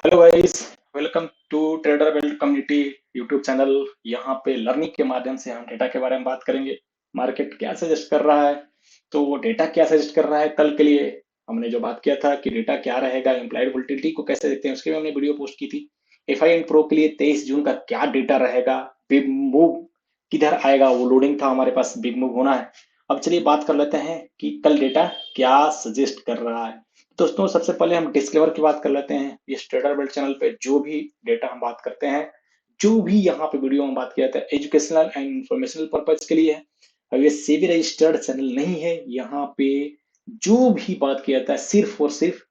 Hello guys, welcome to trader wealth community YouTube channel. यहाँ पे learning के माध्यम से हम डेटा के बारे में बात करेंगे। मार्केट क्या सजेस्ट कर रहा है, तो वो डेटा क्या सजेस्ट कर रहा है कल के लिए। हमने जो बात किया था कि डेटा क्या रहेगा, इम्प्लाइड वोलेटिलिटी को कैसे देखते हैं, उसके भी हमने वीडियो पोस्ट की थी। एफ आई एंड प्रो के लिए 23 जून का क्या डेटा रहेगा, बिग मूव किधर आएगा, वो लोडिंग था हमारे पास, बिग मूव होना है। अब चलिए बात कर लेते हैं कि कल डेटा क्या सजेस्ट कर रहा है। दोस्तों, सबसे पहले हम डिस्क्लेमर की बात कर लेते हैं। इस ट्रेडर बेल्ट चैनल पे जो भी डेटा हम बात करते हैं, जो भी यहाँ पे वीडियो में बात किया था, एजुकेशनल एंड इंफॉर्मेशनल पर्पज के लिए है। अब ये सेबी रजिस्टर्ड चैनल नहीं है। यहाँ पे जो भी बात किया था सिर्फ और सिर्फ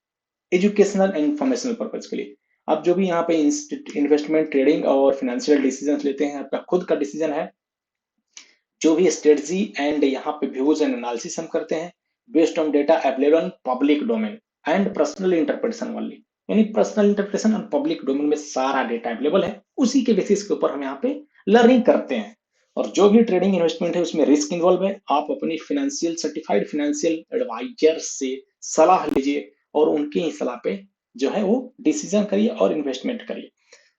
एजुकेशनल एंड इंफॉर्मेशनल पर्पज के लिए। आप जो भी यहाँ पे इन्वेस्टमेंट, ट्रेडिंग और फाइनेंशियल डिसीजन लेते हैं, आपका खुद का डिसीजन है। जो भी स्ट्रेटजी एंड यहाँ पे व्यूज एंड एनालिसिस हम करते हैं based on data available on public domain and personal interpretation वाली, यानी पर्सनल इंटरप्रिटेशन और पब्लिक डोमेन में सारा डेटा अवेलेबल है। उसी के बेसिस के ऊपर हम यहाँ पे लर्निंग करते हैं। और जो भी ट्रेडिंग इन्वेस्टमेंट है उसमें रिस्क इन्वॉल्व है। आप अपनी फाइनेंशियल सर्टिफाइड फाइनेंशियल एडवाइजर से सलाह लीजिए और उनकी ही सलाह पे जो है वो डिसीजन करिए और इन्वेस्टमेंट करिए।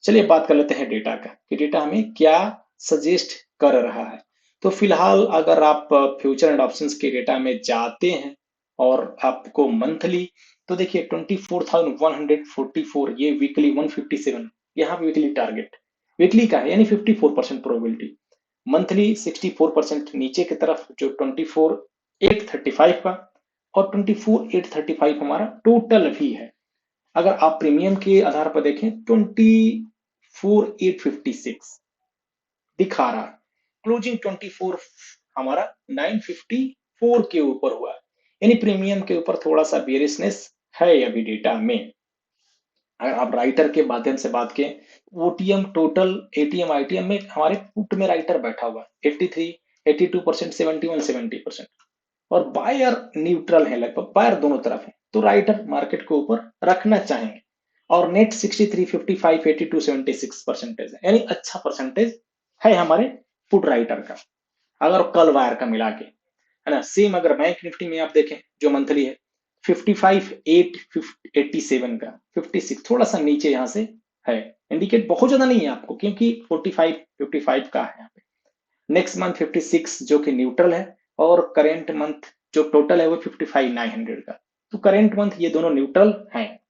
चलिए बात कर लेते हैं डेटा का कि डेटा हमें क्या सजेस्ट कर रहा है। तो फिलहाल अगर आप फ्यूचर एंड ऑप्शंस के डेटा में जाते हैं और आपको मंथली, तो देखिए 24,144, ये वीकली 157, यहाँ पे वीकली टारगेट वीकली का है, यानी 54% प्रोबेबिलिटी। मंथली 64% नीचे की तरफ, जो 24,835 का, और 24,835 हमारा टोटल भी है। अगर आप प्रीमियम के आधार पर देखें, 24,856 दिखा रहा है। क्लोजिंग 24 हमारा 954 के ऊपर हुआ है, यानी प्रीमियम के ऊपर थोड़ा सा बेरिशनेस है अभी डेटा में। अगर आप राइटर के माध्यम से बात करें, ओटीएम टोटल एटीएम आईटीएम में हमारे पुट में राइटर बैठा हुआ है 83, 82%, 71, 70%। और बायर न्यूट्रल है, लगभग बायर दोनों तरफ है, तो राइटर मार्केट के ऊपर रखना चाहेंगे। और नेट 63, 55, 82, 76 परसेंटेज है, यानी अच्छा परसेंटेज है हमारे पुट राइटर का, अगर कल वायर का मिला के, है ना। सेम अगर बैंक निफ्टी में आप देखें जो मंथली है, 55,887 का 56, थोड़ा सा नीचे यहाँ से है। इंडिकेट बहुत ज्यादा नहीं है आपको, क्योंकि 55 का है यहाँ पे। नेक्स्ट मंथ 56 जो कि न्यूट्रल है, और करेंट मंथ जो टोटल है वो 55,900 का। तो करेंट मंथ ये दोनों न्यूट्रल हैं।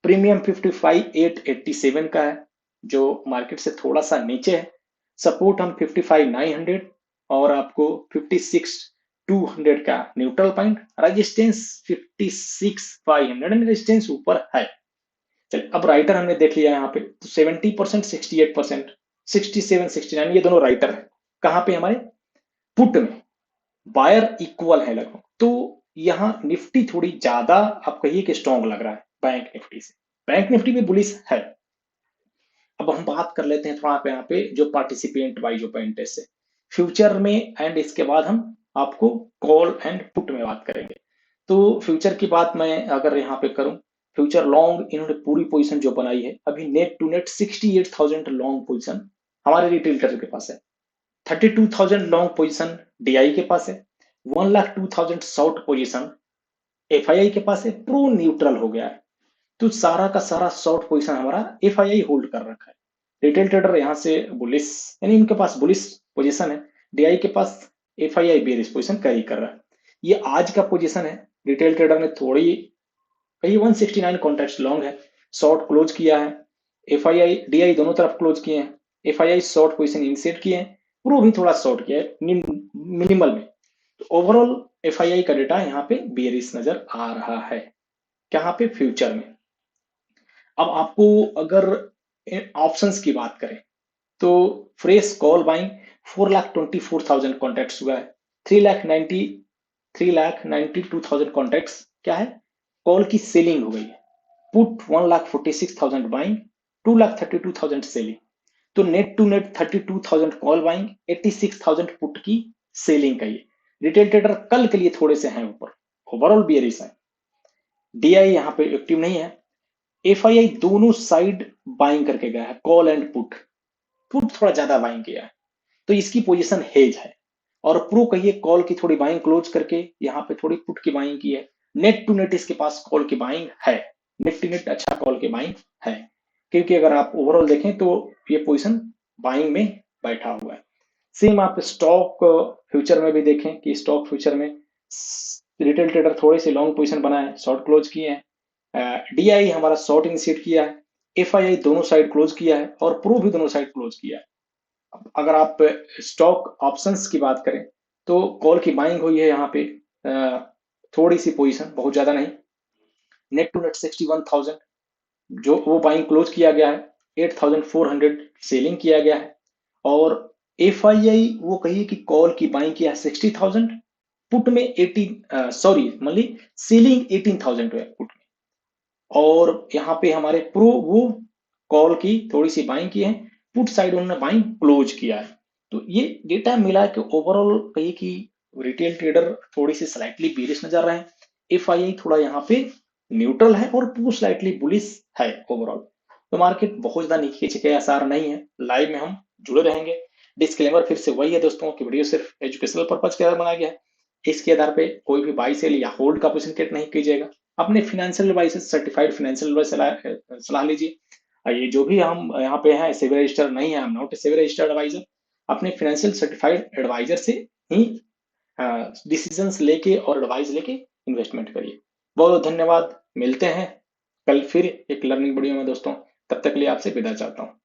प्रीमियम 55,887 का है, जो मार्केट से थोड़ा सा नीचे है। सपोर्ट हम 55,900 और आपको 56,200 का न्यूट्रल पॉइंट। रेजिस्टेंस 56,500, रेजिस्टेंस ऊपर है। चलिए, अब राइटर हमने देख लिया यहाँ पे, तो 70%, 68%, 67, 69, ये दोनों राइटर है। कहाँ पे हमारे पुट में बायर इक्वल है लगभग। तो यहाँ निफ्टी थोड़ी ज्यादा आप कहिए कि स्ट्रॉन्ग लग रहा है बैंक निफ्टी से। बैंक निफ्टी भी बुलिश है। अब हम बात कर लेते हैं थोड़ा पे यहाँ पे जो पार्टिसिपेंट वाइज ओपन टेस्ट है फ्यूचर में, एंड इसके बाद हम आपको कॉल एंड पुट में बात करेंगे। तो फ्यूचर की बात मैं अगर यहाँ पे करूं, फ्यूचर लॉन्ग इन्होंने पूरी पोजीशन जो बनाई है अभी, net to net 68,000 long position हमारे रिटेल ट्रेडर के पास है। 32,000 लॉन्ग पोजीशन डीआई के पास है। 1,02,000 शॉर्ट पोजीशन एफआईआई के पास है। प्रो न्यूट्रल हो गया है, तो सारा का सारा शॉर्ट पोजीशन हमारा एफआईआई होल्ड कर रखा है। रिटेल ट्रेडर यहाँ से बुलिश, यानी इनके पास बुलिश पोजीशन है। डीआई के पास एफआईआई बेरिश पोजीशन कैरी कर रहा है। ये आज का पोजीशन है। रिटेल ट्रेडर ने थोड़ी कही 169 कॉन्ट्रैक्ट लॉन्ग है, शॉर्ट क्लोज किया है। एफआईआई डीआई दोनों तरफ क्लोज किए हैं। एफआईआई शॉर्ट पोजीशन इनसेट किए हैं। प्रो भी थोड़ा शॉर्ट किया है मिनिमल में। तो ओवरऑल एफआईआई का डेटा यहाँ पे बेरिश नजर आ रहा है। कहाँ पे? फ्यूचर में। अब आपको अगर ऑप्शंस की बात करें, तो फ्रेश कॉल बाइंग 4,24,000 कॉन्ट्रैक्ट्स हुआ है। 3,92,000 कॉन्ट्रैक्ट्स क्या है, कॉल की सेलिंग हो गई है। Put 1,46,000 buying, 2,32,000 selling. तो net to net 32,000 call buying, 86,000 put की सेलिंग का ये रिटेल ट्रेडर कल के लिए थोड़े से हैं ऊपर, ओवरऑल बियरिश है। डीआई यहाँ पे एक्टिव नहीं है। एफआईआई दोनों साइड बाइंग करके गया है, कॉल एंड पुट। पुट थोड़ा ज्यादा बाइंग किया है, तो इसकी पोजीशन हेज है। और प्रो कहिए कॉल की थोड़ी बाइंग क्लोज करके यहाँ पे थोड़ी पुट की बाइंग की है। नेट टू नेट इसके पास कॉल की बाइंग है। निफ्टी नेट अच्छा कॉल के बाइंग है, क्योंकि अगर आप ओवरऑल देखें तो ये पोजीशन बाइंग में बैठा हुआ है। सेम आप स्टॉक फ्यूचर में भी देखें कि स्टॉक फ्यूचर में रिटेल ट्रेडर थोड़े से लॉन्ग पोजीशन बनाए, शॉर्ट क्लोज किए हैं, डीआई हमारा शॉर्ट इनिशिएट किया है, एफआईआई दोनों साइड क्लोज किया है और प्रो भी दोनों साइड क्लोज किया है। अगर आप स्टॉक ऑप्शंस की बात करें तो कॉल की बाइंग हुई है यहाँ पे, थोड़ी सी पोजीशन, बहुत ज्यादा नहीं, नेट टू नेट 61,000 जो वो बाइंग क्लोज किया गया है, 8,400 सेलिंग किया गया है। और एफ आई आई वो कहिए कि कॉल की बाइंग किया है 60,000, पुट में 18, सॉरी मतलब सेलिंग 18,000 है पुट में। और यहाँ पे हमारे प्रो वो कॉल की थोड़ी सी बाइंग की है, पुट साइड उन्होंने बाइंग क्लोज किया है। तो ये डेटा मिला के ओवरऑल कहिए कि रिटेल ट्रेडर थोड़ी सी स्लाइटली बेरिश नजर रहे हैं, एफ आई आई थोड़ा यहाँ पे न्यूट्रल है और प्रो स्लाइटली बुलिश है ओवरऑल। तो मार्केट बहुत ज्यादा नीचे के आसार नहीं है, लाइव में हम जुड़े रहेंगे। डिस्क्लेमर फिर से वही है दोस्तों कि वीडियो सिर्फ एजुकेशनल पर्पज के आधार बनाया गया है, इसके आधार पे कोई भी बाई सेल या होल्ड का पोजीशन क्रिएट नहीं कीजिएगा। अपने फाइनेंशियल एडवाइस से सर्टिफाइड फाइनेंशियल एडवाइस सलाह लीजिए। ये जो भी हम यहाँ पे हैं सेबी रजिस्टर नहीं है, I am not a SEBI registered advisor. अपने फाइनेंशियल सर्टिफाइड एडवाइजर से ही डिसीजंस लेके और एडवाइस लेके इन्वेस्टमेंट करिए। बहुत बहुत धन्यवाद, मिलते हैं कल फिर एक लर्निंग वीडियो में दोस्तों, तब तक के लिए आपसे विदा चाहता हूँ।